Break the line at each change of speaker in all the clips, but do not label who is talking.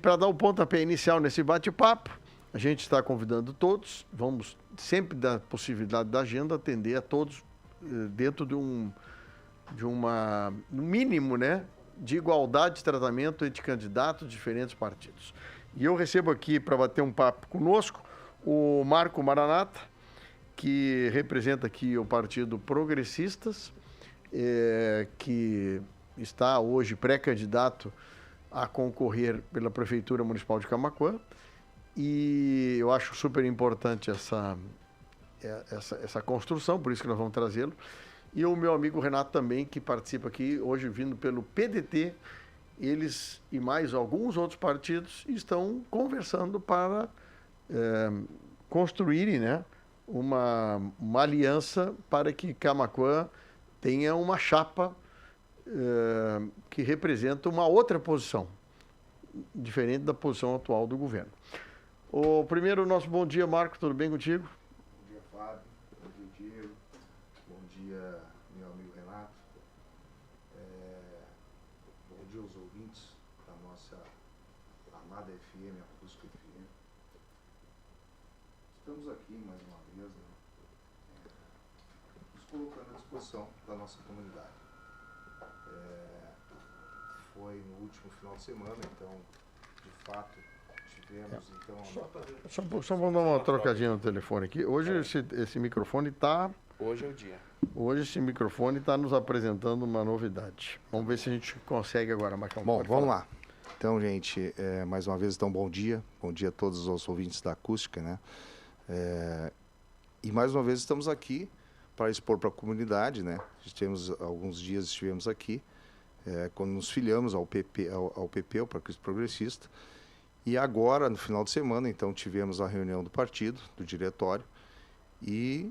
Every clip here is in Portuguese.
Para dar o pontapé inicial nesse bate-papo, a gente está convidando todos, vamos sempre dar possibilidade da agenda atender a todos dentro no mínimo, né, de igualdade de tratamento entre candidatos de diferentes partidos. E eu recebo aqui para bater um papo conosco o Marco Maranata, que representa aqui o Partido Progressistas, que está hoje pré-candidato a concorrer pela Prefeitura Municipal de Camaquã. E eu acho super importante essa construção, por isso que nós vamos trazê-lo. E o meu amigo Renato também, que participa aqui hoje vindo pelo PDT. Eles e mais alguns outros partidos estão conversando para construírem, né, uma aliança para que Camaquã tenha uma chapa que representa uma outra posição, diferente da posição atual do governo. O primeiro, nosso bom dia, Marco, tudo bem contigo?
Bom dia, Fábio. Bom dia, Diego. Bom dia, meu amigo Renato. Bom dia aos ouvintes da nossa amada FM, Acústica FM. Estamos aqui mais uma vez, né, nos colocando à disposição da nossa comunidade. Foi no último final de semana, então, de fato, tivemos, então...
Só vamos dar uma trocadinha no telefone aqui. Hoje esse microfone está...
Hoje é o dia.
Hoje esse microfone está nos apresentando uma novidade. Vamos ver se a gente consegue agora marcar um...
Bom, vamos lá. Então, gente, mais uma vez, então, bom dia a todos os ouvintes da Acústica, né? E mais uma vez estamos aqui para expor para a comunidade, né? Alguns dias estivemos aqui, quando nos filiamos ao PP, o Partido Progressista, e agora, no final de semana, então, tivemos a reunião do partido, do diretório, e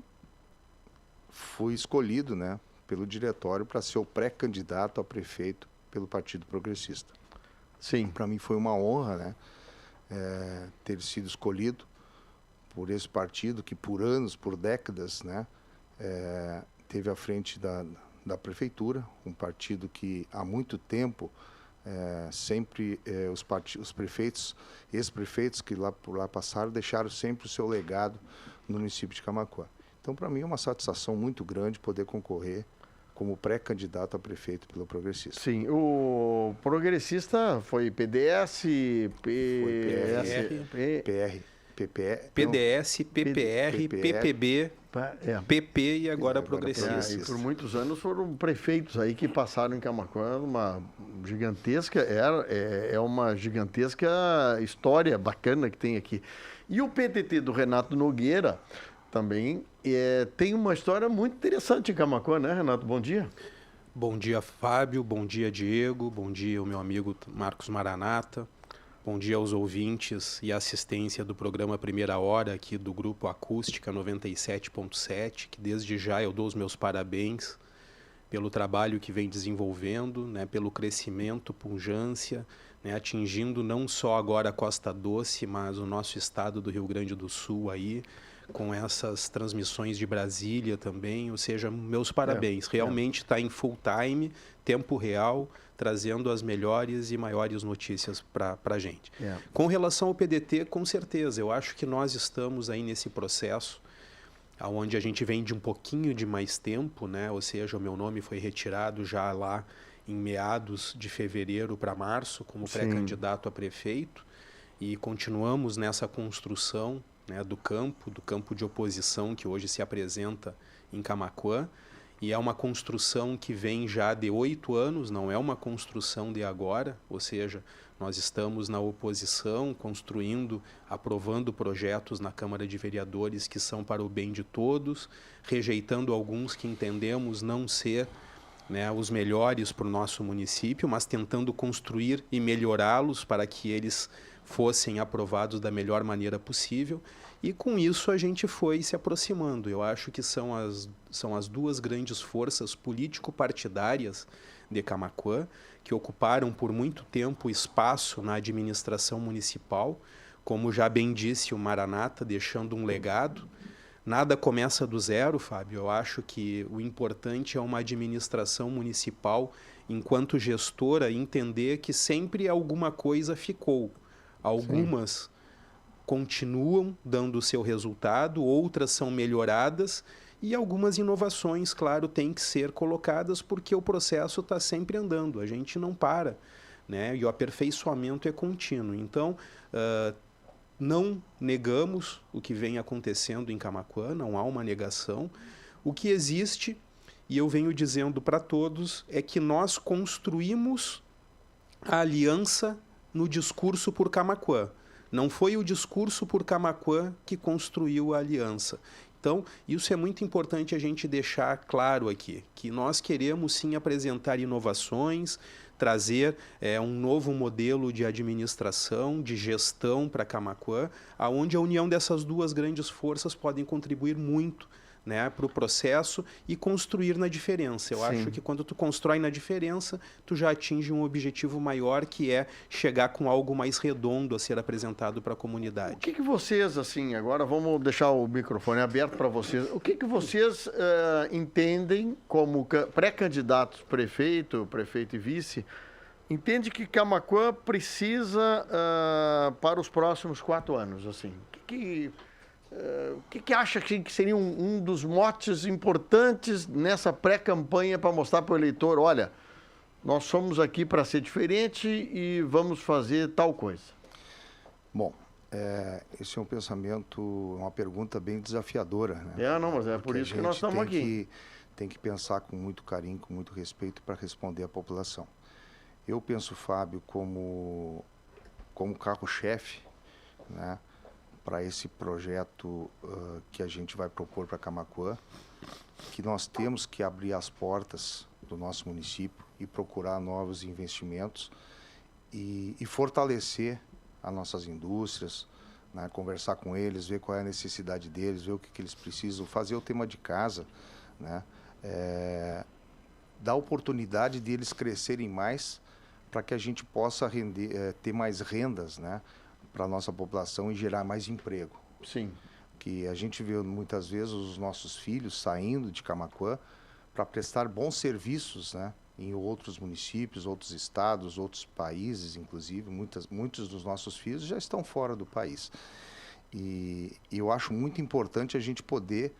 fui escolhido, né, pelo diretório para ser o pré-candidato a prefeito pelo Partido Progressista.
Sim.
Para mim foi uma honra, né, ter sido escolhido por esse partido que por anos, por décadas, né, teve à frente da prefeitura, um partido que há muito tempo sempre os prefeitos, ex-prefeitos que por lá passaram, deixaram sempre o seu legado no município de Camaquã. Então, para mim, é uma satisfação muito grande poder concorrer como pré-candidato a prefeito pelo Progressista.
Sim, o Progressista foi PDS,
PDS, PPR, PPB, PP e agora Progressistas.
E por muitos anos foram prefeitos aí que passaram em Camaquã, uma gigantesca, uma gigantesca história bacana que tem aqui. E o PDT do Renato Nogueira também tem uma história muito interessante em Camaquã, né, Renato? Bom dia.
Bom dia, Fábio. Bom dia, Diego. Bom dia, o meu amigo Marcos Maranata. Bom dia aos ouvintes e assistência do programa Primeira Hora aqui do Grupo Acústica 97.7, que desde já eu dou os meus parabéns pelo trabalho que vem desenvolvendo, né, pelo crescimento, pujança, né, atingindo não só agora a Costa Doce, mas o nosso estado do Rio Grande do Sul aí, com essas transmissões de Brasília também, ou seja, meus parabéns. Realmente está em full time, tempo real, trazendo as melhores e maiores notícias para a gente. Com relação ao PDT, com certeza, eu acho que nós estamos aí nesse processo, onde a gente vem de um pouquinho de mais tempo, né? Ou seja, o meu nome foi retirado já lá em meados de fevereiro para março, como pré-candidato a prefeito, e continuamos nessa construção, né, do campo de oposição que hoje se apresenta em Camaquã, e é uma construção que vem já de 8 anos, não é uma construção de agora, ou seja, nós estamos na oposição, construindo, aprovando projetos na Câmara de Vereadores que são para o bem de todos, rejeitando alguns que entendemos não ser, né, os melhores para o nosso município, mas tentando construir e melhorá-los para que eles fossem aprovados da melhor maneira possível, e com isso a gente foi se aproximando. Eu acho que são as duas grandes forças político-partidárias de Camaquã, que ocuparam por muito tempo espaço na administração municipal, como já bem disse o Maranata, deixando um legado. Nada começa do zero, Fábio. Eu acho que o importante é uma administração municipal, enquanto gestora, entender que sempre alguma coisa ficou. Algumas continuam dando o seu resultado, outras são melhoradas e algumas inovações, claro, têm que ser colocadas porque o processo está sempre andando, a gente não para, né? E o aperfeiçoamento é contínuo. Então, não negamos o que vem acontecendo em Camaquã, não há uma negação. O que existe, e eu venho dizendo para todos, é que nós construímos a aliança no discurso por Camaquã. Não foi o discurso por Camaquã que construiu a aliança. Então, isso é muito importante a gente deixar claro aqui, que nós queremos sim apresentar inovações, trazer um novo modelo de administração, de gestão para Camaquã, onde a união dessas duas grandes forças podem contribuir muito, né, para o processo e construir na diferença. Eu acho que quando tu constrói na diferença, tu já atinge um objetivo maior, que é chegar com algo mais redondo a ser apresentado para a comunidade.
O que vocês, assim, agora vamos deixar o microfone aberto para vocês, o que vocês entendem como pré-candidatos prefeito e vice, entende que Camaquã precisa para os próximos 4 anos, assim? O que acha que seria um dos motes importantes nessa pré-campanha para mostrar para o eleitor, olha, nós somos aqui para ser diferente e vamos fazer tal coisa?
Bom, esse é um pensamento, uma pergunta bem desafiadora, né?
Não, mas é por isso que nós estamos aqui.
Tem que pensar com muito carinho, com muito respeito para responder à população. Eu penso, Fábio, como carro-chefe, né, para esse projeto que a gente vai propor para Camaquã, que nós temos que abrir as portas do nosso município e procurar novos investimentos e fortalecer as nossas indústrias, né, conversar com eles, ver qual é a necessidade deles, ver o que eles precisam, fazer o tema de casa, né, dar oportunidade de eles crescerem mais para que a gente possa ter mais rendas, né, para a nossa população e gerar mais emprego.
Sim.
Que a gente vê muitas vezes os nossos filhos saindo de Camaquã para prestar bons serviços, né, em outros municípios, outros estados, outros países, inclusive. Muitos dos nossos filhos já estão fora do país. E eu acho muito importante a gente poder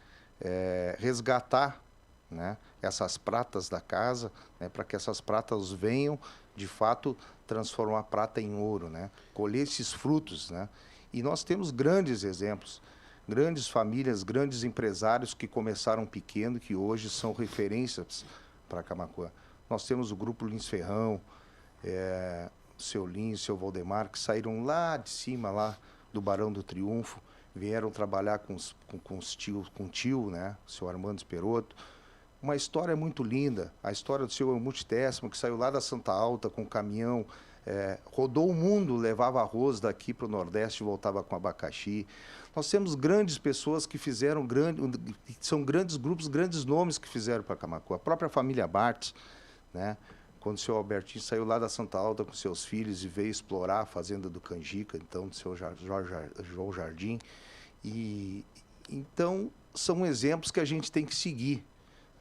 resgatar, né, essas pratas da casa, né, para que essas pratas venham, de fato, transformar a prata em ouro, né? Colher esses frutos, né? E nós temos grandes exemplos, grandes famílias, grandes empresários que começaram pequeno, que hoje são referências para Camaquã. Nós temos o Grupo Lins Ferrão, o seu Lins, o seu Valdemar, que saíram lá de cima, lá do Barão do Triunfo, vieram trabalhar com o tio, né? O seu Armando Esperotto. Uma história muito linda, a história do seu Helmut Tessman, que saiu lá da Santa Alta com um caminhão, rodou o mundo, levava arroz daqui para o Nordeste e voltava com abacaxi. Nós temos grandes pessoas que fizeram, são grandes grupos, grandes nomes que fizeram para Camaquã. A própria família Bartz, né? Quando o seu Albertinho saiu lá da Santa Alta com seus filhos e veio explorar a fazenda do Canjica, então do seu João Jardim. E então são exemplos que a gente tem que seguir,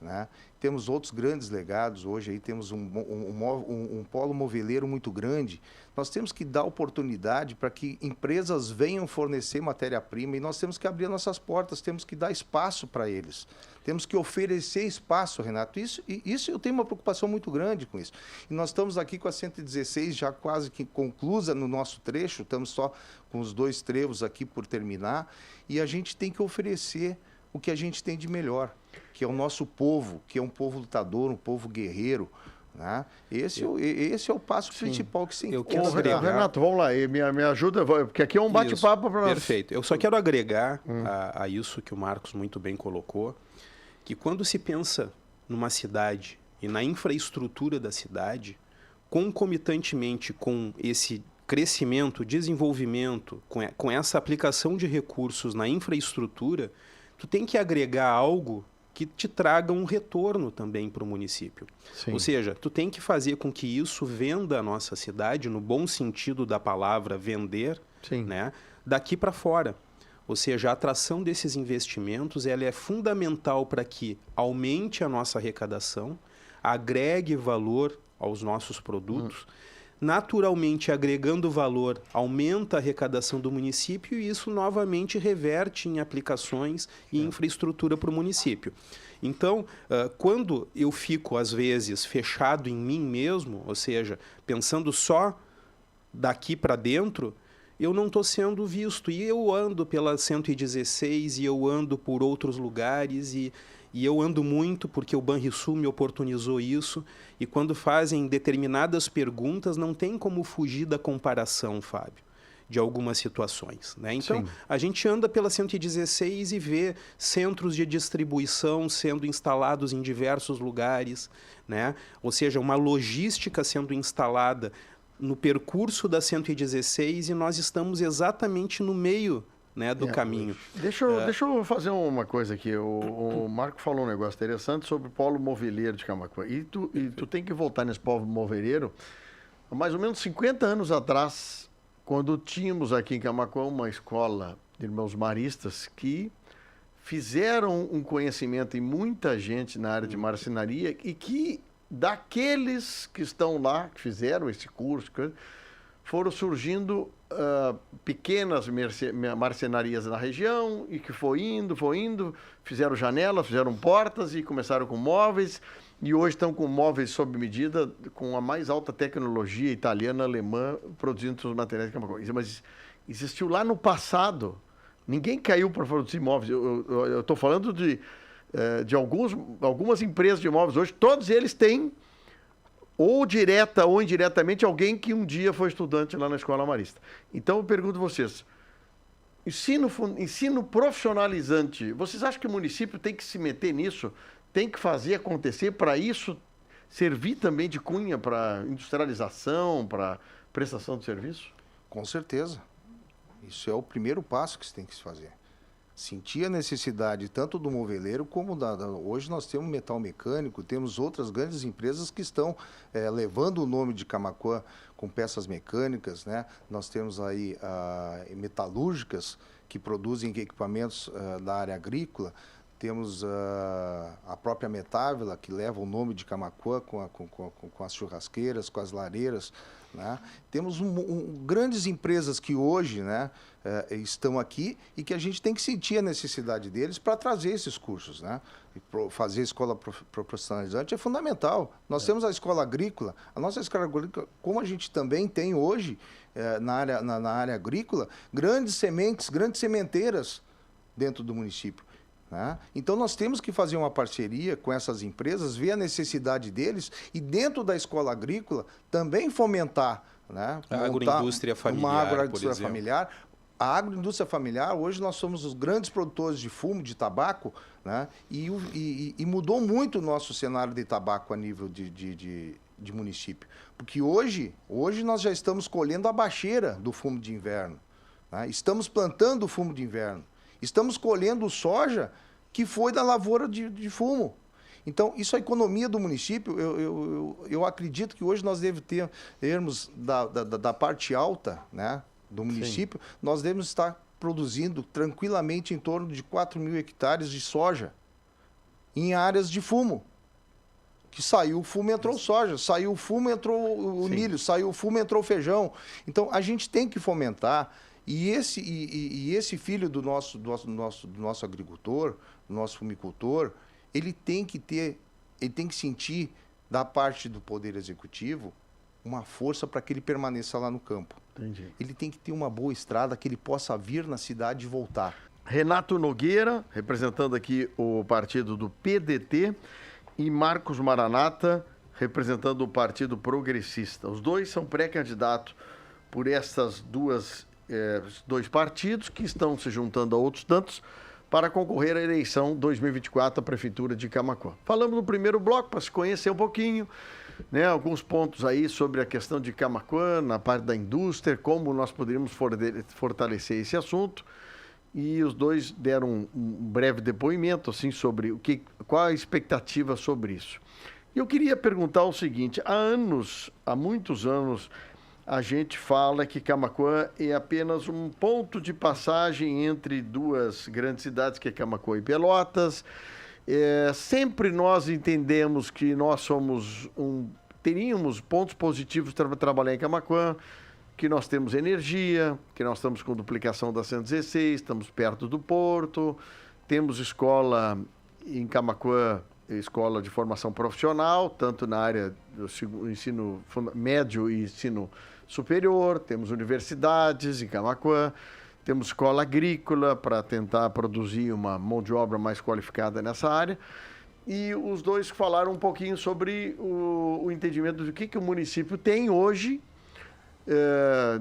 né? Temos outros grandes legados, hoje aí temos um polo moveleiro muito grande. Nós temos que dar oportunidade para que empresas venham fornecer matéria-prima e nós temos que abrir nossas portas, temos que dar espaço para eles. Temos que oferecer espaço, Renato. Isso eu tenho uma preocupação muito grande com isso. E nós estamos aqui com a 116 já quase que conclusa no nosso trecho, estamos só com os 2 trevos aqui por terminar, e a gente tem que oferecer o que a gente tem de melhor, que é o nosso povo, que é um povo lutador, um povo guerreiro, né? Esse é o passo principal que se
encontra. Renato, vamos lá, me ajuda, porque aqui é um bate-papo para nós.
Perfeito. Eu só quero agregar a isso que o Marcos muito bem colocou, que quando se pensa numa cidade e na infraestrutura da cidade, concomitantemente com esse crescimento, desenvolvimento, com essa aplicação de recursos na infraestrutura, tu tem que agregar algo que te traga um retorno também para o município. Sim. Ou seja, tu tem que fazer com que isso venda a nossa cidade, no bom sentido da palavra vender, né, daqui para fora. Ou seja, a atração desses investimentos ela é fundamental para que aumente a nossa arrecadação, agregue valor aos nossos produtos, naturalmente agregando valor, aumenta a arrecadação do município e isso novamente reverte em aplicações e infraestrutura para o município. Então, quando eu fico, às vezes, fechado em mim mesmo, ou seja, pensando só daqui para dentro, eu não estou sendo visto. E eu ando pela 116 e eu ando por outros lugares e eu ando muito porque o Banrisul me oportunizou isso. E quando fazem determinadas perguntas, não tem como fugir da comparação, Fábio, de algumas situações, né? Então, a gente anda pela 116 e vê centros de distribuição sendo instalados em diversos lugares, né? Ou seja, uma logística sendo instalada no percurso da 116 e nós estamos exatamente no meio, né, do caminho.
Deixa eu fazer uma coisa aqui. O Marco falou um negócio interessante sobre o polo moveleiro de Camaquã. E tu tem que voltar nesse polo moveleiro há mais ou menos 50 anos atrás, quando tínhamos aqui em Camaquã uma escola de irmãos maristas que fizeram um conhecimento em muita gente na área de marcenaria e que daqueles que estão lá, que fizeram esse curso, foram surgindo pequenas marcenarias na região e que foi indo, fizeram janelas, fizeram portas e começaram com móveis e hoje estão com móveis sob medida com a mais alta tecnologia italiana, alemã, produzindo seus materiais. Mas existiu lá no passado. Ninguém caiu para produzir móveis. Eu estou falando de algumas empresas de móveis hoje, todos eles têm ou direta ou indiretamente alguém que um dia foi estudante lá na Escola Marista. Então eu pergunto a vocês, ensino profissionalizante, vocês acham que o município tem que se meter nisso, tem que fazer acontecer para isso servir também de cunha para industrialização, para prestação de serviço?
Com certeza. Isso é o primeiro passo que se tem que se fazer. Sentir a necessidade tanto do moveleiro como hoje nós temos metal mecânico, temos outras grandes empresas que estão levando o nome de Camaquã com peças mecânicas, né? Nós temos aí metalúrgicas que produzem equipamentos da área agrícola, temos a própria Metávila que leva o nome de Camaquã com as churrasqueiras, com as lareiras, né? Temos grandes empresas que hoje, né, estão aqui e que a gente tem que sentir a necessidade deles para trazer esses cursos, né? E fazer a escola profissionalizante é fundamental. Nós temos a escola agrícola, a nossa escola agrícola, como a gente também tem hoje na área agrícola, grandes sementes, grandes sementeiras dentro do município, né? Então nós temos que fazer uma parceria com essas empresas, ver a necessidade deles e dentro da escola agrícola também fomentar, né,
a agroindústria familiar,
uma agroindústria familiar. A agroindústria familiar, hoje nós somos os grandes produtores de fumo, de tabaco, né, e mudou muito o nosso cenário de tabaco a nível de município. Porque hoje nós já estamos colhendo a bacheira do fumo de inverno, né? Estamos plantando o fumo de inverno. Estamos colhendo soja que foi da lavoura de fumo. Então, isso é a economia do município. Eu acredito que hoje nós termos da parte alta, né, do município, sim, nós devemos estar produzindo tranquilamente em torno de 4.000 hectares de soja em áreas de fumo. Que saiu o fumo, entrou soja, saiu o fumo, entrou o sim, milho, saiu o fumo, entrou o feijão. Então, a gente tem que fomentar. E esse filho do nosso agricultor, do nosso fumicultor, ele tem que sentir da parte do Poder Executivo uma força para que ele permaneça lá no campo.
Entendi.
Ele tem que ter uma boa estrada que ele possa vir na cidade e voltar.
Renato Nogueira, representando aqui o partido do PDT, e Marcos Maranata, representando o Partido Progressista. Os dois são pré-candidatos por essas dois partidos que estão se juntando a outros tantos para concorrer à eleição 2024 da Prefeitura de Camaquã. Falamos no primeiro bloco para se conhecer um pouquinho, né, alguns pontos aí sobre a questão de Camaquã, na parte da indústria, como nós poderíamos fortalecer esse assunto. E os dois deram um breve depoimento assim, sobre qual a expectativa sobre isso. E eu queria perguntar o seguinte: há muitos anos, a gente fala que Camaquã é apenas um ponto de passagem entre duas grandes cidades, que é Camaquã e Pelotas. Sempre nós entendemos que nós somos um teríamos pontos positivos para trabalhar em Camaquã, que nós temos energia, que nós estamos com duplicação da 116, estamos perto do porto, temos escola em Camaquã, escola de formação profissional, tanto na área do ensino médio e ensino superior, temos universidades em Camaquã, temos escola agrícola para tentar produzir uma mão de obra mais qualificada nessa área. E os dois falaram um pouquinho sobre o entendimento do que o município tem hoje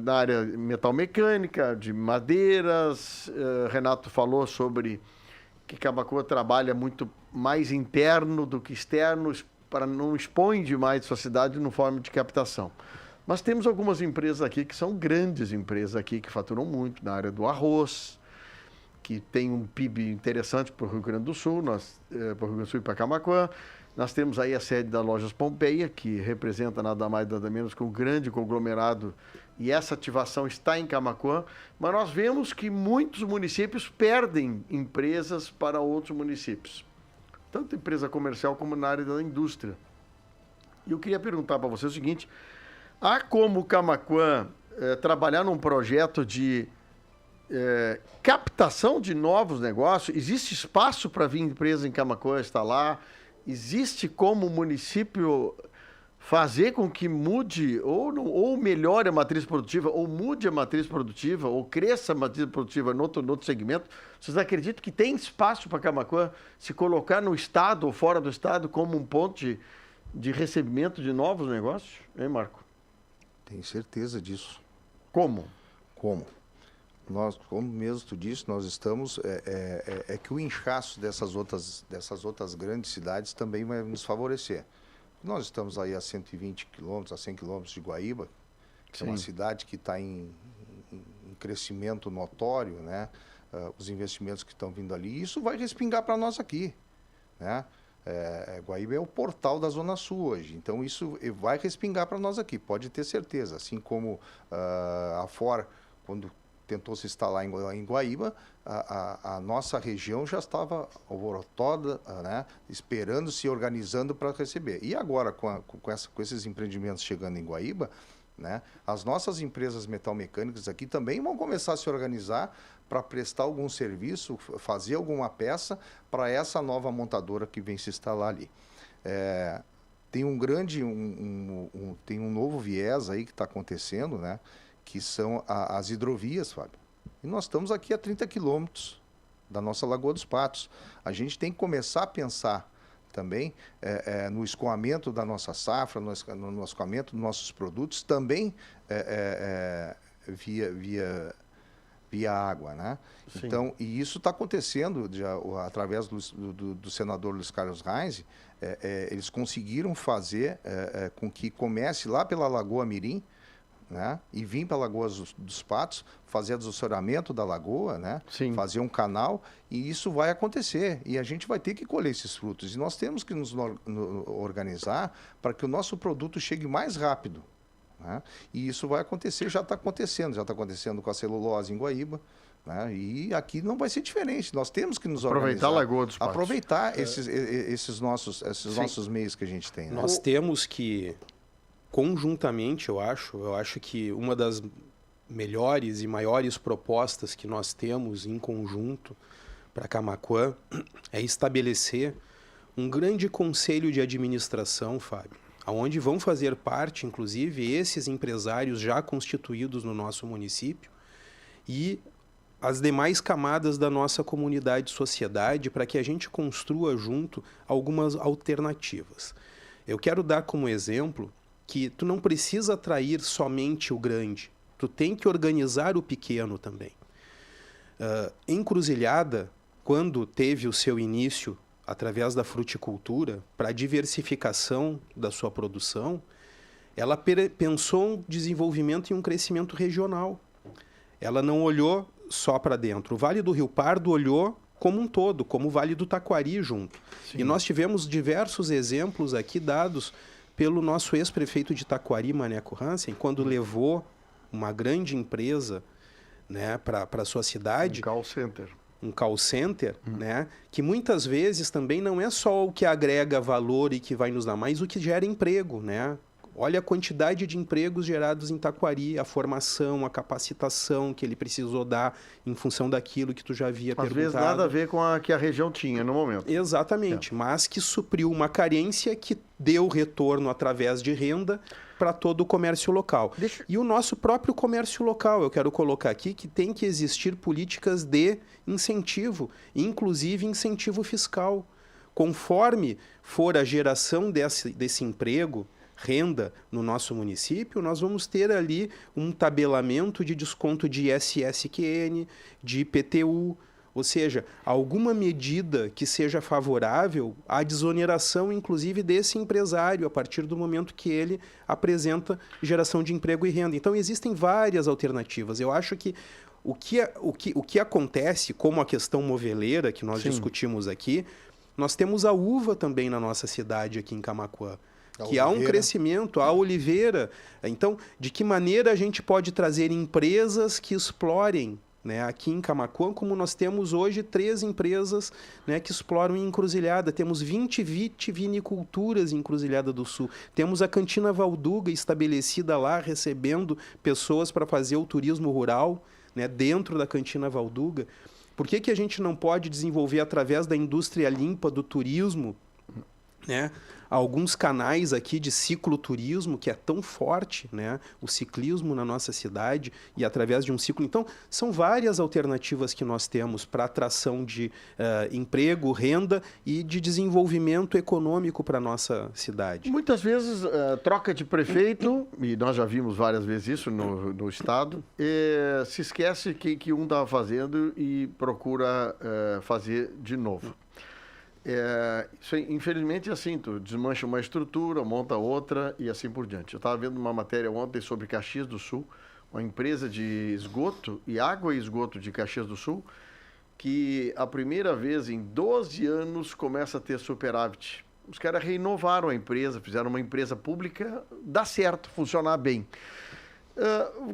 na área metalmecânica, de madeiras. Renato falou sobre que Camaquã trabalha muito mais interno do que externo, para não expõe demais sua cidade no forma de captação. Mas temos algumas empresas aqui que são grandes empresas aqui, que faturam muito na área do arroz, que tem um PIB interessante para o Rio Grande do Sul, para o Rio Grande do Sul e para Camaquã. Nós temos aí a sede da Lojas Pompeia, que representa nada mais nada menos que um grande conglomerado, e essa ativação está em Camaquã, mas nós vemos que muitos municípios perdem empresas para outros municípios, tanto empresa comercial como na área da indústria. E eu queria perguntar para você o seguinte: há como Camaquã trabalhar num projeto de captação de novos negócios? Existe espaço para vir empresa em Camaquã instalar? Existe como o município fazer com que mude ou melhore a matriz produtiva, ou mude a matriz produtiva, ou cresça a matriz produtiva no outro segmento? Vocês acreditam que tem espaço para Camaquã se colocar no estado ou fora do estado como um ponto de recebimento de novos negócios? Hein, Marco?
Tenho certeza disso.
Como?
Como? Nós, como mesmo tu disse, nós estamos... É que o inchaço dessas outras grandes cidades também vai nos favorecer. Nós estamos aí a 120 quilômetros, a 100 quilômetros de Guaíba, que é uma cidade que está em crescimento notório, né? Os investimentos que estão vindo ali, isso vai respingar para nós aqui, né? Guaíba é o portal da Zona Sul hoje, então isso vai respingar para nós aqui, pode ter certeza. Assim como a FOR, quando tentou se instalar em Guaíba, a nossa região já estava alvorotada, né, esperando, se organizando para receber. E agora, com esses empreendimentos chegando em Guaíba, né, as nossas empresas metalmecânicas aqui também vão começar a se organizar para prestar algum serviço, fazer alguma peça para essa nova montadora que vem se instalar ali. Tem tem um novo viés aí que está acontecendo, né, que são as hidrovias, Fábio. E nós estamos aqui a 30 quilômetros da nossa Lagoa dos Patos. A gente tem que começar a pensar também no escoamento da nossa safra, no escoamento dos nossos produtos, também via água, né?
Sim.
Então, e isso está acontecendo através do senador Luiz Carlos Reis. Eles conseguiram fazer com que comece lá pela Lagoa Mirim, né? E vir para a Lagoa dos Patos, fazer desassodamento da lagoa, né?
Sim.
Fazer um canal, e isso vai acontecer. E a gente vai ter que colher esses frutos. E nós temos que nos organizar para que o nosso produto chegue mais rápido, né? E isso vai acontecer, já está acontecendo com a celulose em Guaíba, né? E aqui não vai ser diferente. Nós temos que nos
aproveitar
organizar.
A Lagoa dos Patos.
Aproveitar esses nossos meios que a gente tem, né?
Nós temos que... Conjuntamente, eu acho que uma das melhores e maiores propostas que nós temos em conjunto para Camaquã é estabelecer um grande conselho de administração, Fábio, onde vão fazer parte, inclusive, esses empresários já constituídos no nosso município e as demais camadas da nossa comunidade e sociedade, para que a gente construa junto algumas alternativas. Eu quero dar como exemplo que tu não precisa atrair somente o grande, tu tem que organizar o pequeno também. Encruzilhada, quando teve o seu início através da fruticultura, para a diversificação da sua produção, ela pensou um desenvolvimento e um crescimento regional. Ela não olhou só para dentro. O Vale do Rio Pardo olhou como um todo, como o Vale do Taquari junto. Sim. E nós tivemos diversos exemplos aqui dados pelo nosso ex-prefeito de Taquari, Maneco Hansen, quando levou uma grande empresa, né, para a sua cidade. Um call center, né, que muitas vezes também não é só o que agrega valor e que vai nos dar, mas o que gera emprego, né? Olha a quantidade de empregos gerados em Taquari, a formação, a capacitação que ele precisou dar em função daquilo que tu já havia perguntado.
Às vezes nada a ver com a que a região tinha no momento.
Exatamente, mas que supriu uma carência que deu retorno através de renda para todo o comércio local. E o nosso próprio comércio local, eu quero colocar aqui que tem que existir políticas de incentivo, inclusive incentivo fiscal. Conforme for a geração desse emprego, renda no nosso município, nós vamos ter ali um tabelamento de desconto de ISSQN, de IPTU, ou seja, alguma medida que seja favorável à desoneração, inclusive, desse empresário, a partir do momento que ele apresenta geração de emprego e renda. Então, existem várias alternativas. Eu acho que o que acontece, como a questão moveleira que nós discutimos aqui, nós temos a uva também na nossa cidade, aqui em Camaquã, que há um crescimento, a oliveira. Então, de que maneira a gente pode trazer empresas que explorem, né, aqui em Camaquã, como nós temos hoje 3 empresas, né, que exploram em Encruzilhada. Temos 20 vitiviniculturas em Encruzilhada do Sul. Temos a Cantina Valduga estabelecida lá, recebendo pessoas para fazer o turismo rural, né, dentro da Cantina Valduga. Por que a gente não pode desenvolver, através da indústria limpa do turismo, né, alguns canais aqui de cicloturismo, que é tão forte, né, o ciclismo na nossa cidade, e através de um ciclo. Então, são várias alternativas que nós temos para atração de emprego, renda e de desenvolvimento econômico para a nossa cidade.
Muitas vezes, troca de prefeito, e nós já vimos várias vezes isso no Estado, se esquece que um estava fazendo e procura fazer de novo. Isso, infelizmente, é assim, tu desmancha uma estrutura, monta outra e assim por diante. Eu estava vendo uma matéria ontem sobre Caxias do Sul, uma empresa de esgoto e água e esgoto de Caxias do Sul, que a primeira vez em 12 anos começa a ter superávit. Os caras renovaram a empresa, fizeram uma empresa pública, dá certo, funcionar bem.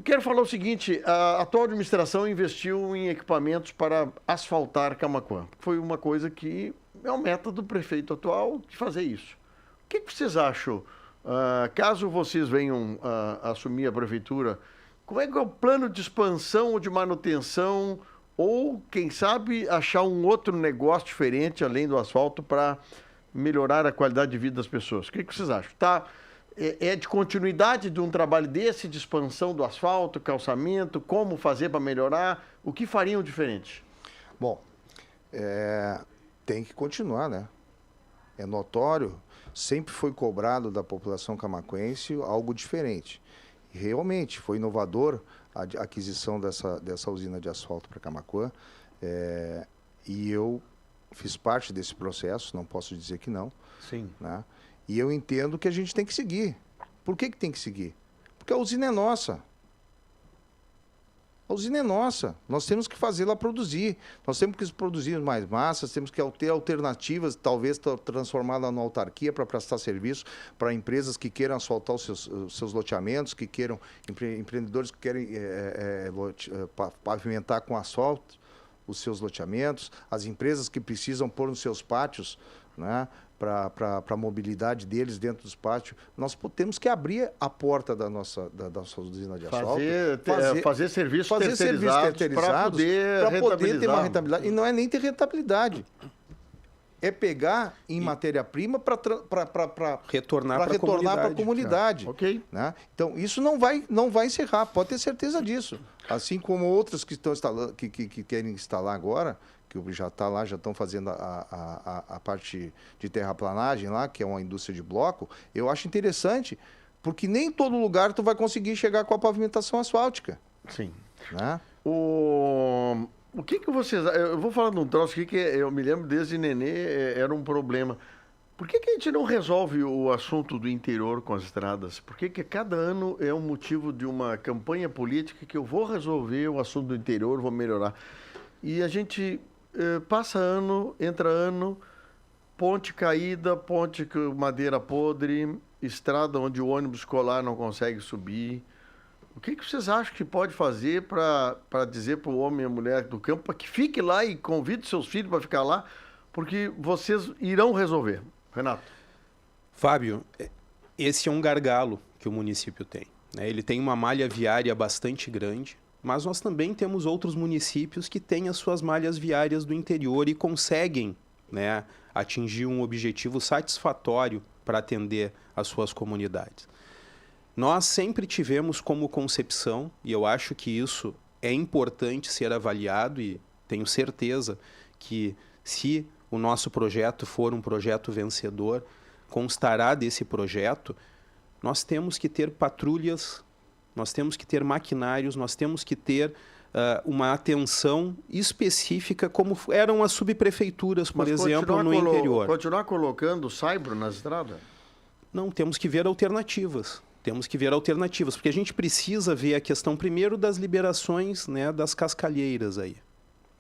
Quero falar o seguinte, a atual administração investiu em equipamentos para asfaltar Camaquã. Foi uma coisa que é o método do prefeito atual de fazer isso. O que vocês acham? Caso vocês venham assumir a prefeitura, como é que é o plano de expansão ou de manutenção, ou, quem sabe, achar um outro negócio diferente, além do asfalto, para melhorar a qualidade de vida das pessoas? O que vocês acham? É de continuidade de um trabalho desse, de expansão do asfalto, calçamento, como fazer para melhorar? O que fariam diferente?
Bom, tem que continuar, né? É notório, sempre foi cobrado da população camaquense algo diferente. E realmente foi inovador a aquisição dessa usina de asfalto para Camaquã, e eu fiz parte desse processo, não posso dizer que não.
Sim.
Né? E eu entendo que a gente tem que seguir. Por que tem que seguir? Porque a usina é nossa. A usina é nossa, nós temos que fazê-la produzir, nós temos que produzir mais massas, temos que ter alternativas, talvez transformá-la numa autarquia para prestar serviço para empresas que queiram asfaltar os seus loteamentos, que queiram, empreendedores que querem pavimentar com asfalto os seus loteamentos, as empresas que precisam pôr nos seus pátios, né, para a mobilidade deles dentro dos pátios. Nós temos que abrir a porta da nossa usina de asfalto.
Fazer serviços terceirizados para poder
ter uma rentabilidade. E não é nem ter rentabilidade. É pegar em matéria-prima para
retornar para a
comunidade.
Ok.
Né? Então, isso não vai encerrar, pode ter certeza disso. Assim como outras que estão instalando, que querem instalar agora, que já está lá, já estão fazendo a parte de terraplanagem lá, que é uma indústria de bloco, eu acho interessante, porque nem em todo lugar tu vai conseguir chegar com a pavimentação asfáltica.
Sim.
Né?
O que vocês... Eu vou falar de um troço aqui que eu me lembro desde nenê, era um problema. Por que a gente não resolve o assunto do interior com as estradas? Por que cada ano é um motivo de uma campanha política que eu vou resolver o assunto do interior, vou melhorar? E a gente passa ano, entra ano, ponte caída, ponte com madeira podre, estrada onde o ônibus escolar não consegue subir. O que vocês acham que pode fazer para dizer para o homem e a mulher do campo para que fique lá e convide seus filhos para ficar lá? Porque vocês irão resolver. Renato.
Fábio, esse é um gargalo que o município tem, né? Ele tem uma malha viária bastante grande, mas nós também temos outros municípios que têm as suas malhas viárias do interior e conseguem, né, atingir um objetivo satisfatório para atender as suas comunidades. Nós sempre tivemos como concepção, e eu acho que isso é importante ser avaliado, e tenho certeza que se o nosso projeto for um projeto vencedor, constará desse projeto, nós temos que ter patrulhas, nós temos que ter maquinários, nós temos que ter uma atenção específica, como eram as subprefeituras, por exemplo, no interior.
Continuar colocando saibro nas estradas?
Não, temos que ver alternativas. Temos que ver alternativas, porque a gente precisa ver a questão primeiro das liberações, né, das cascalheiras aí.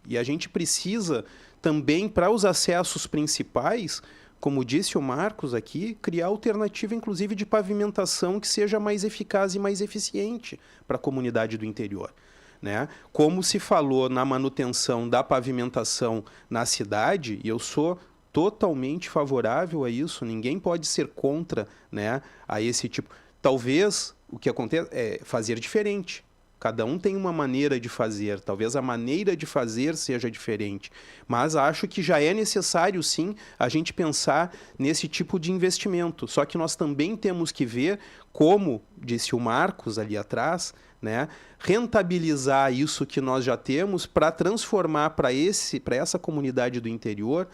E a gente precisa também, para os acessos principais, como disse o Marcos aqui, criar alternativa, inclusive, de pavimentação que seja mais eficaz e mais eficiente para a comunidade do interior, né? Como se falou na manutenção da pavimentação na cidade, e eu sou totalmente favorável a isso, ninguém pode ser contra, né, a esse tipo. Talvez o que acontece é fazer diferente. Cada um tem uma maneira de fazer. Talvez a maneira de fazer seja diferente. Mas acho que já é necessário, sim, a gente pensar nesse tipo de investimento. Só que nós também temos que ver, como disse o Marcos ali atrás, né, rentabilizar isso que nós já temos para transformar para essa comunidade do interior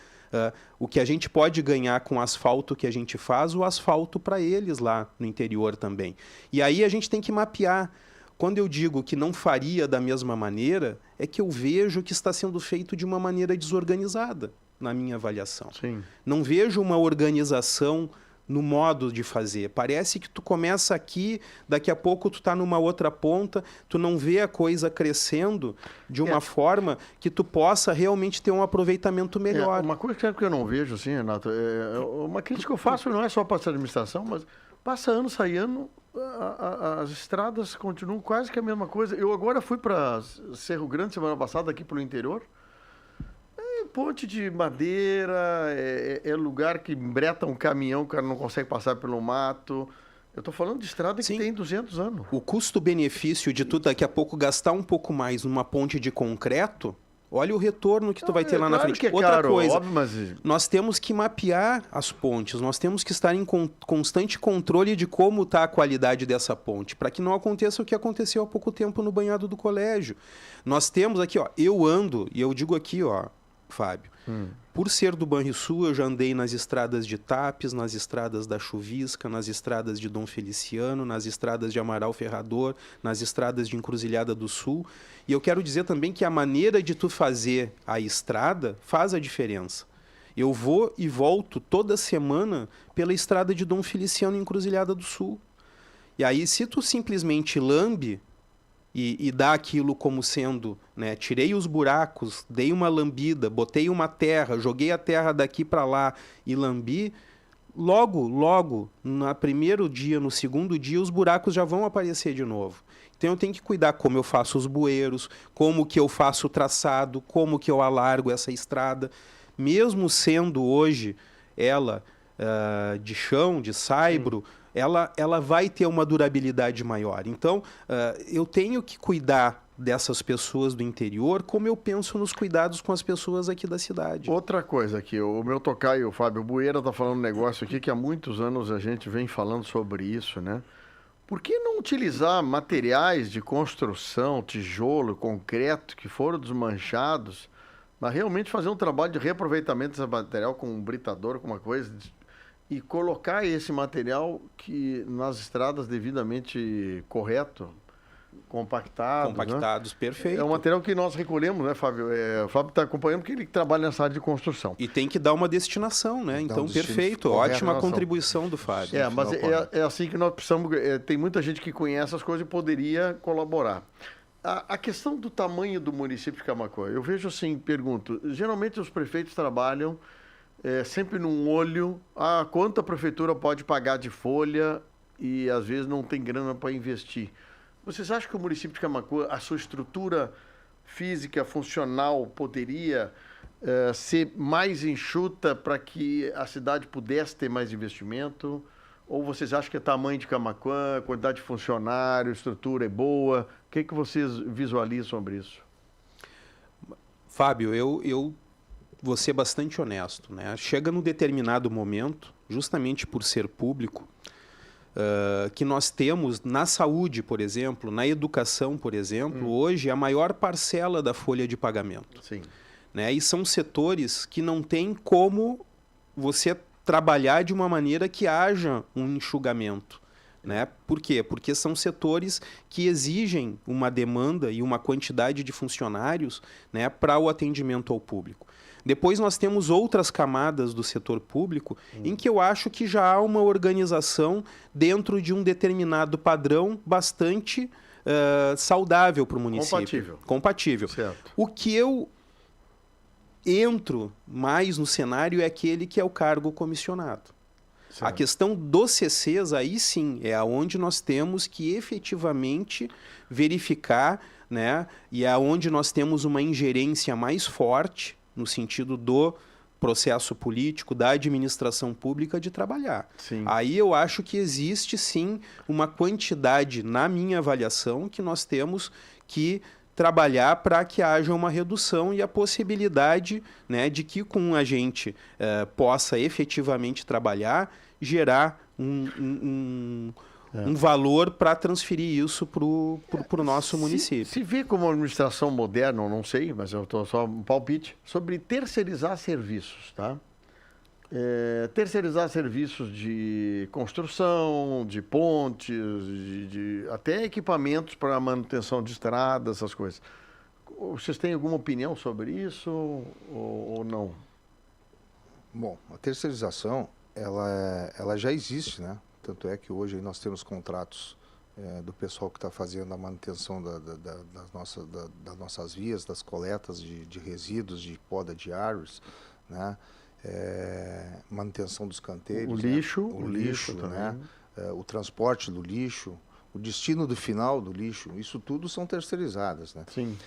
o que a gente pode ganhar com o asfalto que a gente faz, o asfalto para eles lá no interior também. E aí a gente tem que mapear. Quando eu digo que não faria da mesma maneira, é que eu vejo que está sendo feito de uma maneira desorganizada, na minha avaliação.
Sim.
Não vejo uma organização no modo de fazer. Parece que tu começa aqui, daqui a pouco tu está numa outra ponta, tu não vê a coisa crescendo de uma forma que tu possa realmente ter um aproveitamento melhor.
Uma coisa que eu não vejo, assim, Renato, uma crítica que eu faço não é só para essa administração, mas passa ano, sai ano, as estradas continuam quase que a mesma coisa. Eu agora fui para Cerro Grande semana passada, aqui pelo interior. Ponte de madeira, é lugar que breta um caminhão, o cara não consegue passar pelo mato. Eu estou falando de estrada que tem 200 anos.
O custo-benefício de tu daqui a pouco gastar um pouco mais numa ponte de concreto, olha o retorno que tu vai ter lá na frente.
Outra coisa, óbvio, mas
nós temos que mapear as pontes, nós temos que estar em constante controle de como está a qualidade dessa ponte, para que não aconteça o que aconteceu há pouco tempo no banhado do colégio. Nós temos aqui, ó, eu ando, e eu digo aqui, ó, Fábio, por ser do Banrisul, eu já andei nas estradas de Tapes, nas estradas da Chuvisca, nas estradas de Dom Feliciano, nas estradas de Amaral Ferrador, nas estradas de Encruzilhada do Sul. E eu quero dizer também que a maneira de tu fazer a estrada faz a diferença. Eu vou e volto toda semana pela estrada de Dom Feliciano em Encruzilhada do Sul. E aí, se tu simplesmente lambe e dá aquilo como sendo, né, tirei os buracos, dei uma lambida, botei uma terra, joguei a terra daqui para lá e lambi, logo, no primeiro dia, no segundo dia, os buracos já vão aparecer de novo. Então eu tenho que cuidar como eu faço os bueiros, como que eu faço o traçado, como que eu alargo essa estrada. Mesmo sendo hoje ela de chão, de saibro, ela vai ter uma durabilidade maior. Então, eu tenho que cuidar dessas pessoas do interior como eu penso nos cuidados com as pessoas aqui da cidade.
Outra coisa aqui, o meu tocaio, o Fábio Bueira, está falando um negócio aqui que há muitos anos a gente vem falando sobre isso, né? Por que não utilizar materiais de construção, tijolo, concreto, que foram desmanchados, mas realmente fazer um trabalho de reaproveitamento desse material com um britador, com uma coisa, e colocar esse material que nas estradas devidamente correto,
compactados,
né?
Perfeito.
É um material que nós recolhemos, né, Fábio? O Fábio está acompanhando porque ele trabalha nessa área de construção.
E tem que dar uma destinação, né? Então, perfeito. Ótima contribuição do Fábio.
Mas é assim que nós precisamos. Tem muita gente que conhece as coisas e poderia colaborar. A questão do tamanho do município de Camaquã, eu vejo assim, pergunto, geralmente os prefeitos trabalham sempre num olho, quanto a prefeitura pode pagar de folha e às vezes não tem grana para investir. Vocês acham que o município de Camaquã, a sua estrutura física, funcional, poderia ser mais enxuta para que a cidade pudesse ter mais investimento? Ou vocês acham que é tamanho de Camaquã, quantidade de funcionário, estrutura é boa? O que vocês visualizam sobre isso?
Fábio, eu vou ser bastante honesto, né? Chega num determinado momento, justamente por ser público, que nós temos na saúde, por exemplo, na educação, por exemplo, hoje a maior parcela da folha de pagamento.
Sim.
Né? E são setores que não tem como você trabalhar de uma maneira que haja um enxugamento. Né? Por quê? Porque são setores que exigem uma demanda e uma quantidade de funcionários, né, para o atendimento ao público. Depois nós temos outras camadas do setor público em que eu acho que já há uma organização dentro de um determinado padrão bastante saudável para o município. Compatível.
Certo.
O que eu entro mais no cenário é aquele que é o cargo comissionado.
Certo.
A questão dos CCs, aí sim, é aonde nós temos que efetivamente verificar, né? E é onde nós temos uma ingerência mais forte no sentido do processo político, da administração pública de trabalhar.
Sim.
Aí eu acho que existe sim uma quantidade, na minha avaliação, que nós temos que trabalhar para que haja uma redução e a possibilidade, né, de que com a gente possa efetivamente trabalhar, gerar um valor para transferir isso para o nosso município.
Se vê como uma administração moderna, eu não sei, mas eu estou só um palpite, sobre terceirizar serviços, tá? Terceirizar serviços de construção, de pontes, até equipamentos para manutenção de estradas, essas coisas. Vocês têm alguma opinião sobre isso ou não?
Bom, a terceirização, ela já existe, né? Tanto é que hoje nós temos contratos do pessoal que está fazendo a manutenção das nossas vias, das coletas de resíduos, de poda de árvores, né? Manutenção dos canteiros,
o lixo,
né? o lixo, né? O transporte do lixo, o destino do final do lixo, isso tudo são terceirizadas, né?
Sim.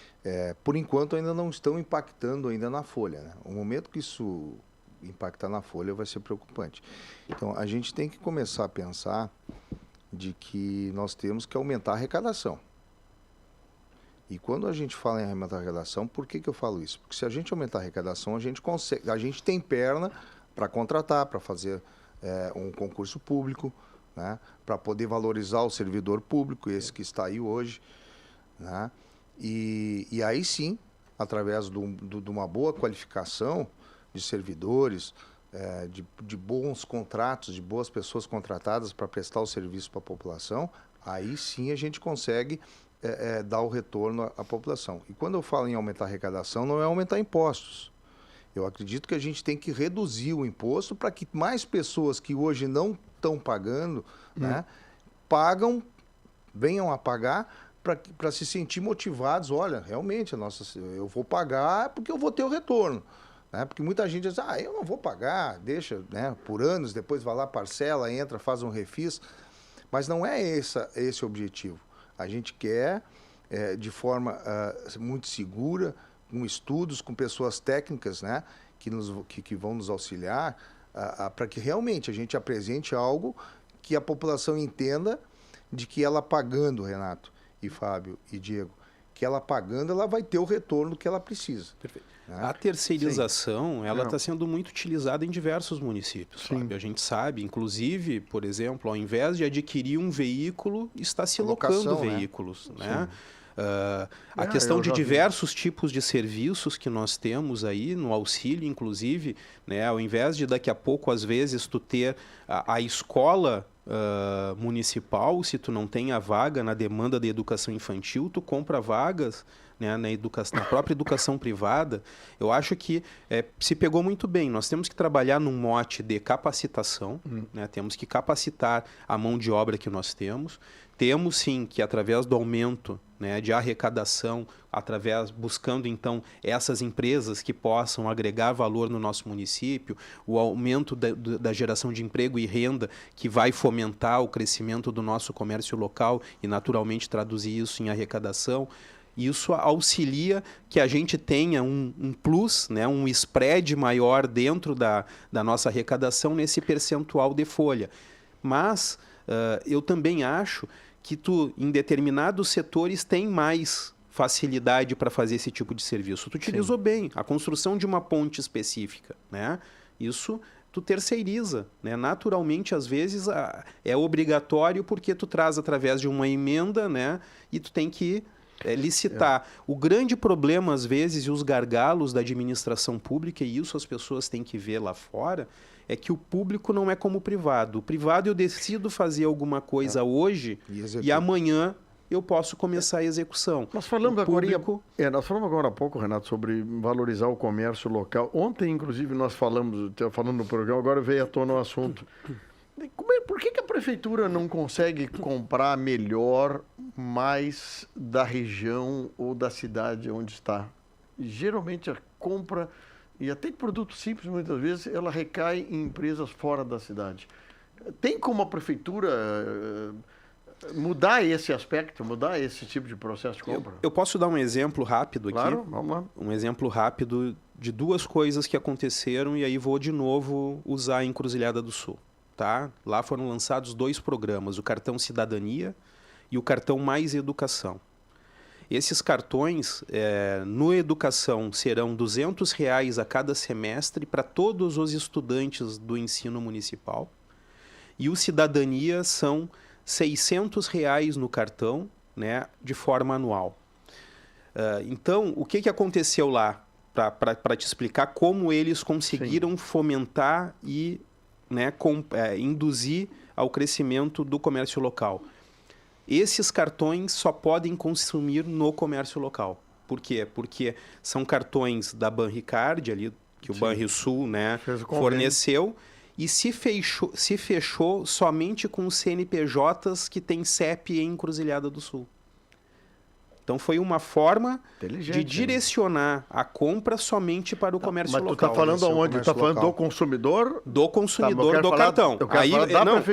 Por enquanto ainda não estão impactando ainda na folha, né? O momento que isso impactar na folha vai ser preocupante. Então a gente tem que começar a pensar de que nós temos que aumentar a arrecadação. E quando a gente fala em aumentar a arrecadação, por que eu falo isso? Porque se a gente aumentar a arrecadação, a gente consegue, a gente tem perna para contratar, para fazer um concurso público, né? Para poder valorizar o servidor público, esse que está aí hoje, né? E aí sim, através de uma boa qualificação de servidores, de bons contratos, de boas pessoas contratadas para prestar o serviço para a população, aí sim a gente consegue dar o retorno à população. E quando eu falo em aumentar a arrecadação, não é aumentar impostos. Eu acredito que a gente tem que reduzir o imposto para que mais pessoas que hoje não estão pagando, né, venham a pagar para se sentir motivados. Olha, realmente, eu vou pagar porque eu vou ter o retorno. Né? Porque muita gente diz, eu não vou pagar, deixa, né, por anos, depois vai lá, parcela, entra, faz um refis. Mas não é esse o objetivo. A gente quer, de forma muito segura, com estudos, com pessoas técnicas, né, que vão nos auxiliar, para que realmente a gente apresente algo que a população entenda de que ela pagando, Renato e Fábio e Diego, que ela pagando, ela vai ter o retorno que ela precisa.
Perfeito. A terceirização, sim, ela está sendo muito utilizada em diversos municípios. Sabe? A gente sabe, inclusive, por exemplo, ao invés de adquirir um veículo, está se locando veículos. Né? A questão de diversos tipos de serviços que nós temos aí no auxílio, inclusive, né? Ao invés de daqui a pouco, às vezes, tu ter a escola municipal, se tu não tem a vaga na demanda de educação infantil, tu compra vagas, né, na própria educação privada. Eu acho que se pegou muito bem. Nós temos que trabalhar num mote de capacitação, né, temos que capacitar a mão de obra que nós temos. Temos sim que, através do aumento, né, de arrecadação, buscando então essas empresas que possam agregar valor no nosso município, o aumento da geração de emprego e renda que vai fomentar o crescimento do nosso comércio local e naturalmente traduzir isso em arrecadação. Isso auxilia que a gente tenha um plus, né, um spread maior dentro da nossa arrecadação nesse percentual de folha. Mas eu também acho que tu, em determinados setores, tem mais facilidade para fazer esse tipo de serviço. Tu utilizou bem a construção de uma ponte específica, né? Isso tu terceiriza, né? Naturalmente, às vezes, é obrigatório porque tu traz através de uma emenda, né? E tu tem que licitar. O grande problema, às vezes, e os gargalos da administração pública, e isso as pessoas têm que ver lá fora, é que o público não é como o privado. O privado eu decido fazer alguma coisa hoje e amanhã eu posso começar a execução.
Nós falamos agora há pouco, Renato, sobre valorizar o comércio local. Ontem, inclusive, nós falando no programa, agora veio à tona o assunto. Por que a prefeitura não consegue comprar melhor mais da região ou da cidade onde está? Geralmente a compra, e até de produtos simples, muitas vezes, ela recai em empresas fora da cidade. Tem como a prefeitura mudar esse aspecto, mudar esse tipo de processo de compra?
Eu posso dar um exemplo rápido aqui?
Claro, vamos lá.
Um exemplo rápido de duas coisas que aconteceram e aí vou de novo usar a Encruzilhada do Sul. Tá? Lá foram lançados 2 programas, o Cartão Cidadania e o Cartão Mais Educação. Esses cartões, no Educação, serão R$200 a cada semestre para todos os estudantes do ensino municipal. E o Cidadania são R$600 no cartão, né, de forma anual. Então, o que aconteceu lá? Para te explicar como eles conseguiram fomentar e induzir ao crescimento do comércio local. Esses cartões só podem consumir no comércio local. Por quê? Porque são cartões da Banricard, ali, que o Banrisul, né, forneceu, e se fechou somente com os CNPJs que tem CEP em Encruzilhada do Sul. Então foi uma forma de direcionar a compra somente para o comércio local.
Mas tu está falando aonde? Tu está falando do consumidor?
Do consumidor do cartão.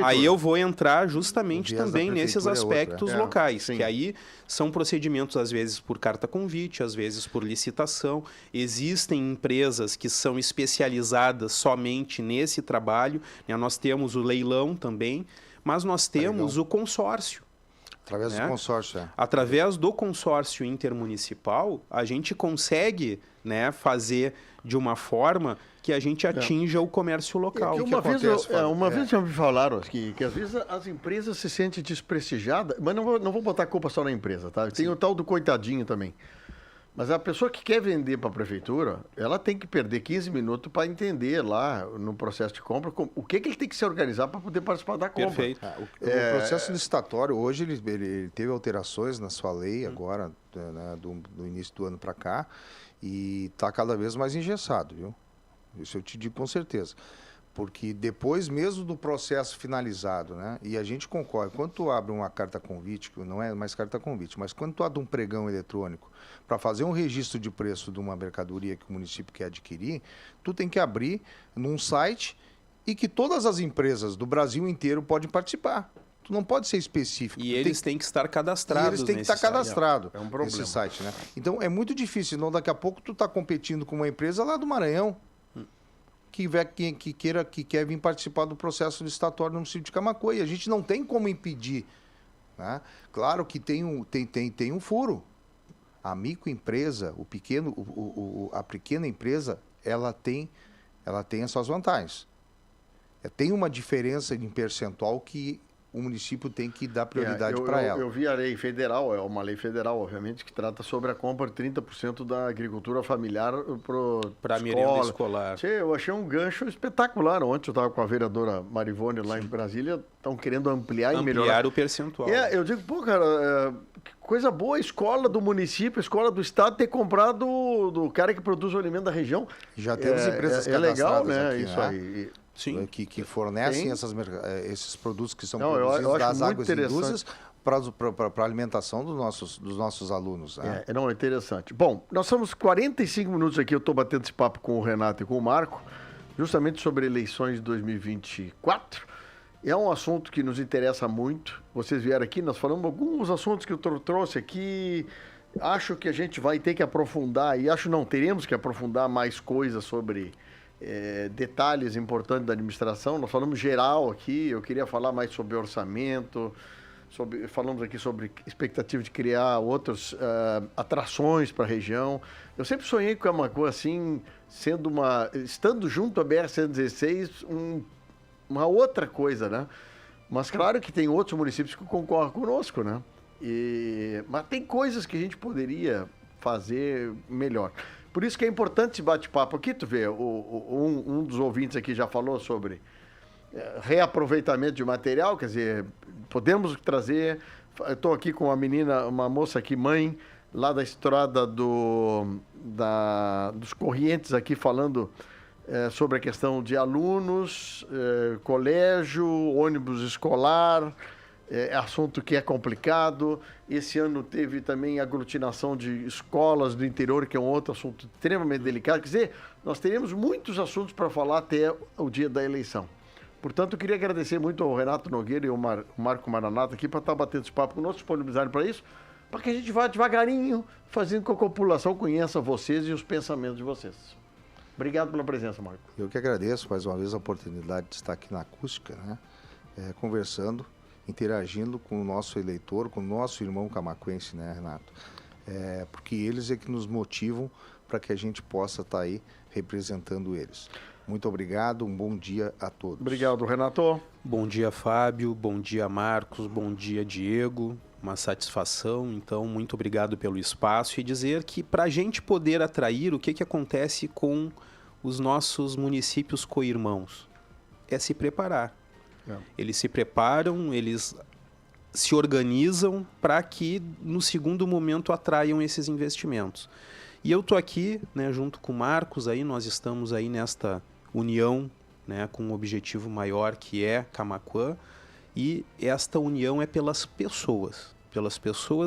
Aí eu vou entrar justamente também nesses aspectos locais, que aí são procedimentos às vezes por carta convite, às vezes por licitação. Existem empresas que são especializadas somente nesse trabalho, né? Nós temos o leilão também, mas nós temos o consórcio.
Através do consórcio,
Através do consórcio intermunicipal, a gente consegue, né, fazer de uma forma que a gente atinja o comércio local.
Uma vez já me falaram que às vezes as empresas se sentem desprestigiadas, mas não vou botar a culpa só na empresa, tá? Tem o tal do coitadinho também. Mas a pessoa que quer vender para a prefeitura, ela tem que perder 15 minutos para entender lá no processo de compra o que ele tem que se organizar para poder participar da compra.
Perfeito.
O processo licitatório, hoje, ele teve alterações na sua lei agora, né, do início do ano para cá, e está cada vez mais engessado, viu? Isso eu te digo com certeza. Porque depois mesmo do processo finalizado, né, e a gente concorre, quando tu abre uma carta convite, que não é mais carta convite, mas quando tu abre um pregão eletrônico para fazer um registro de preço de uma mercadoria que o município quer adquirir, tu tem que abrir num site e que todas as empresas do Brasil inteiro podem participar. Tu não pode ser específico.
E eles têm que estar cadastrados.
Eles têm que estar cadastrados
nesse
site, né? Então é muito difícil, senão daqui a pouco tu está competindo com uma empresa lá do Maranhão, que quer vir participar do processo licitatório no município de Camaquã. E a gente não tem como impedir, né? Claro que tem um furo. A microempresa, a pequena empresa, ela tem as suas vantagens. Tem uma diferença em percentual que o município tem que dar prioridade para ela.
Eu vi a lei federal, é uma lei federal, obviamente, que trata sobre a compra de 30% da agricultura familiar
para a merenda escolar.
Eu achei um gancho espetacular. Ontem eu estava com a vereadora Marivone lá em Brasília, estão querendo ampliar e melhorar.
Ampliar o percentual.
Eu digo, pô, cara, que coisa boa, a escola do município, a escola do estado ter comprado do cara que produz o alimento da região.
Já temos empresas
legal, né?
Aqui,
isso
né?
Aí.
Sim. Que fornecem esses produtos que são produzidos das águas indústrias para a alimentação dos nossos alunos. Né?
É interessante. Bom, nós somos 45 minutos aqui, eu estou batendo esse papo com o Renato e com o Marco, justamente sobre eleições de 2024. É um assunto que nos interessa muito. Vocês vieram aqui, nós falamos alguns assuntos que eu trouxe aqui. Acho que a gente vai ter que aprofundar, teremos que aprofundar mais coisas sobre detalhes importantes da administração. Nós falamos geral aqui, eu queria falar mais sobre orçamento, falamos aqui sobre expectativa de criar outras atrações para a região. Eu sempre sonhei com Camaquã assim, estando junto à BR-116, uma outra coisa, né? Mas claro que tem outros municípios que concorrem conosco, né? Mas tem coisas que a gente poderia fazer melhor. Por isso que é importante esse bate-papo aqui, tu vê, um dos ouvintes aqui já falou sobre reaproveitamento de material, quer dizer, podemos trazer... Eu estou aqui com uma moça aqui, mãe, lá da estrada dos Corrientes aqui, falando sobre a questão de alunos, colégio, ônibus escolar, assunto que é complicado. Esse ano teve também aglutinação de escolas do interior, que é um outro assunto extremamente delicado. Quer dizer, nós teremos muitos assuntos para falar até o dia da eleição. Portanto, eu queria agradecer muito ao Renato Nogueira e ao Marco Maranata aqui para estar batendo esse papo conosco, disponibilizarem para isso, para que a gente vá devagarinho fazendo com que a população conheça vocês e os pensamentos de vocês. Obrigado pela presença, Marco.
Eu que agradeço mais uma vez a oportunidade de estar aqui na Acústica, né? Conversando, interagindo com o nosso eleitor, com o nosso irmão camaquense, né, Renato? Porque eles é que nos motivam para que a gente possa estar aí representando eles. Muito obrigado, um bom dia a todos.
Obrigado, Renato.
Bom dia, Fábio. Bom dia, Marcos. Bom dia, Diego. Uma satisfação, então, muito obrigado pelo espaço. E dizer que para a gente poder atrair, o que acontece com os nossos municípios co-irmãos? É se preparar. Eles se preparam, eles se organizam para que, no segundo momento, atraiam esses investimentos. E eu estou aqui, né, junto com o Marcos, aí, nós estamos aí nesta união, né, com um objetivo maior que é Camaquã, e esta união é pelas pessoas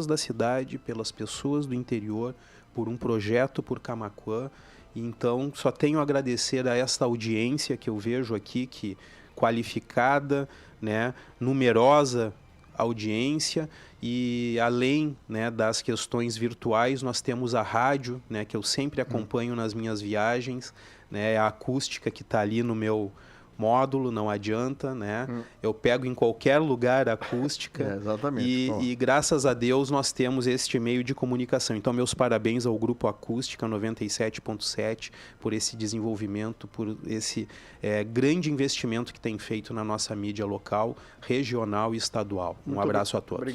da cidade, pelas pessoas do interior, por um projeto por Camaquã. E então só tenho a agradecer a esta audiência que eu vejo aqui, que qualificada, né, numerosa audiência, e além, né, das questões virtuais, nós temos a rádio, né, que eu sempre acompanho nas minhas viagens, né, a acústica que está ali no meu módulo, não adianta, né? Eu pego em qualquer lugar a acústica.
Exatamente.
E graças a Deus nós temos este meio de comunicação. Então, meus parabéns ao Grupo Acústica 97.7 por esse desenvolvimento, por esse grande investimento que tem feito na nossa mídia local, regional e estadual. Um abraço a todos.